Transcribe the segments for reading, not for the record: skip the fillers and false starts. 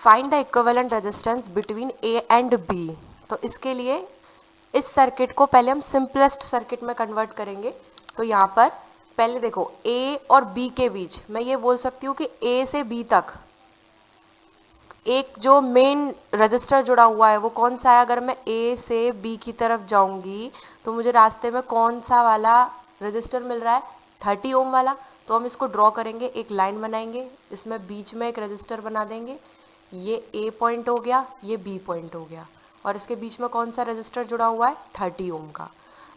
Find the equivalent resistance between A and B. तो इसके लिए इस सर्किट को पहले हम सिंपलेस्ट सर्किट में कन्वर्ट करेंगे। तो यहाँ पर पहले देखो ए और बी के बीच मैं ये बोल सकती हूँ कि ए से बी तक एक जो मेन रजिस्टर जुड़ा हुआ है वो कौन सा है। अगर मैं ए से बी की तरफ जाऊंगी तो मुझे रास्ते में कौन सा वाला रजिस्टर मिल रहा है, 30 ओम वाला। तो हम इसको ड्रॉ करेंगे, एक लाइन बनाएंगे, इसमें बीच में एक रजिस्टर बना देंगे। ये ए पॉइंट हो गया, ये बी पॉइंट हो गया, और इसके बीच में कौन सा रजिस्टर जुड़ा हुआ है, 30 ओम का।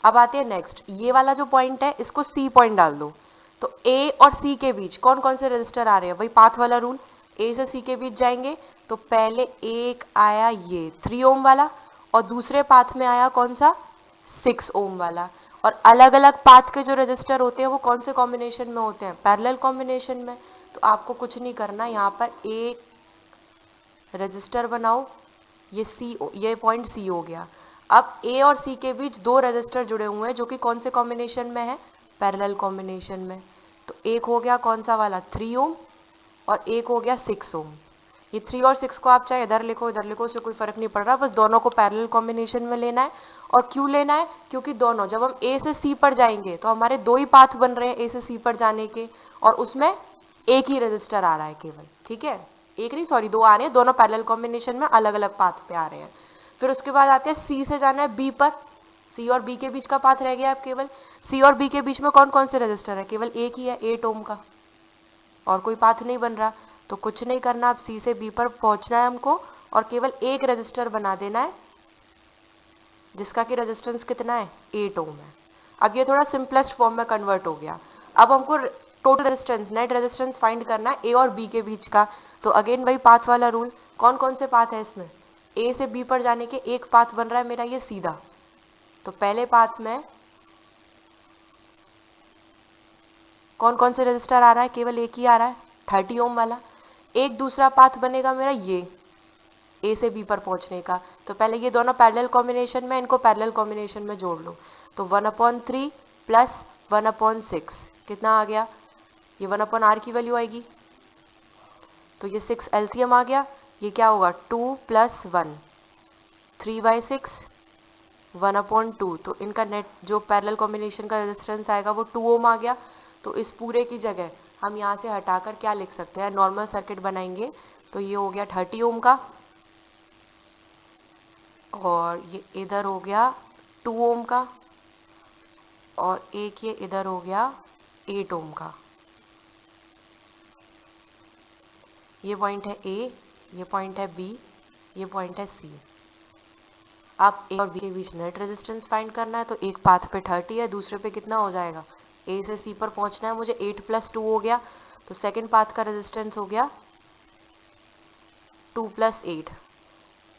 अब आते हैं नेक्स्ट, ये वाला जो पॉइंट है इसको सी पॉइंट डाल दो। तो ए और सी के बीच कौन कौन से रजिस्टर आ रहे हैं, वही पाथ वाला रूल, ए से सी के बीच जाएंगे तो पहले एक आया ये 3 ओम वाला, और दूसरे पाथ में आया कौन सा, 6 ओम वाला। और अलग अलग पाथ के जो रजिस्टर होते हैं वो कौन से कॉम्बिनेशन में होते हैं, पैरेलल कॉम्बिनेशन में। तो आपको कुछ नहीं करना, यहाँ पर एक रजिस्टर बनाओ, ये पॉइंट सी हो गया। अब ए और सी के बीच दो रजिस्टर जुड़े हुए हैं जो कि कौन से कॉम्बिनेशन में है, पैरेलल कॉम्बिनेशन में। तो एक हो गया कौन सा वाला, 3 ओम, और एक हो गया 6 ओम। ये 3 और 6 को आप चाहे इधर लिखो इधर लिखो, उससे कोई फर्क नहीं पड़ रहा, बस दोनों को पैरेलल कॉम्बिनेशन में लेना है। और क्यों लेना है, क्योंकि दोनों जब हम ए से सी पर जाएंगे तो हमारे दो ही पाथ बन रहे हैं ए से सी पर जाने के, और उसमें एक ही रजिस्टर आ रहा है केवल, ठीक है, एक नहीं सॉरी दो आ रहे हैं, दोनों पैरेलल कॉम्बिनेशन में अलग अलग पाथ पे आ रहे हैं। फिर उसके बाद आते हैं सी से जाना है बी पर, सी और बी के बीच का पाथ रह गया अब केवल। सी और बी के बीच में कौन कौन से रजिस्टर है, केवल एक ही है, 8 ओम का, और कोई पाथ नहीं बन रहा। तो कुछ नहीं करना, अब सी से बी पर पहुंचना है हमको, और केवल एक रजिस्टर बना देना है जिसका कि रेजिस्टेंस कितना है, 8 ओम है। अब ये थोड़ा सिंपलेस्ट फॉर्म में कन्वर्ट हो गया। अब हमको total resistance, net resistance find करना है ए और बी के बीच का। तो अगेन वही पाथ वाला रूल, कौन कौन से पाथ है इसमें, ए से बी पर जाने के एक पाथ बन रहा है मेरा ये सीधा। तो पहले पाथ में कौन कौन से रजिस्टर आ रहा है, केवल एक ही आ रहा है, 30 ओम वाला। एक दूसरा पाथ बनेगा मेरा ये ए से बी पर पहुंचने का। तो पहले ये दोनों पैरेलल कॉम्बिनेशन में, इनको पैरेलल कॉम्बिनेशन में जोड़ लो। तो 1/3 प्लस 1/6 कितना आ गया, ये 1/r की वैल्यू आएगी। तो ये 6 एलसीएम आ गया, ये क्या होगा 2 + 1, 3/6 1/2। तो इनका नेट जो पैरेलल कॉम्बिनेशन का रेजिस्टेंस आएगा वो 2 ओम आ गया। तो इस पूरे की जगह हम यहाँ से हटाकर क्या लिख सकते हैं, नॉर्मल सर्किट बनाएंगे। तो ये हो गया 30 ओम का, और ये इधर हो गया 2 ओम का, और एक ये इधर हो गया 8 ओम का। ये पॉइंट है ए, ये पॉइंट है बी, ये पॉइंट है सी। अब ए और बी के बीच नेट रेजिस्टेंस फाइंड करना है। तो एक पाथ पे 30 है, दूसरे पे कितना हो जाएगा, ए से सी पर पहुंचना है मुझे, 8 + 2 हो गया। तो सेकंड पाथ का रेजिस्टेंस हो गया 2 + 8,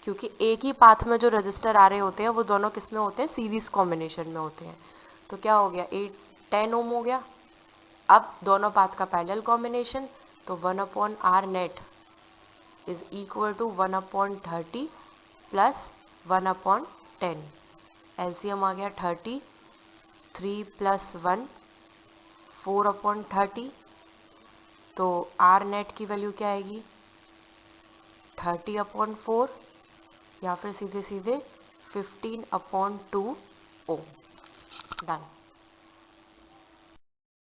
क्योंकि एक ही पाथ में जो रजिस्टर आ रहे होते हैं वो दोनों किस में होते हैं, सीरीज कॉम्बिनेशन में होते हैं। तो क्या हो गया 10 ओम हो गया। अब दोनों पाथ का पैरेलल कॉम्बिनेशन, तो 1/r net is equal to 1/30 plus 1/10। LCM आ गया 30, 3 + 1 4/30। तो आर नेट की वैल्यू क्या आएगी, 30/4, या फिर सीधे सीधे 15/2 ओम। डन।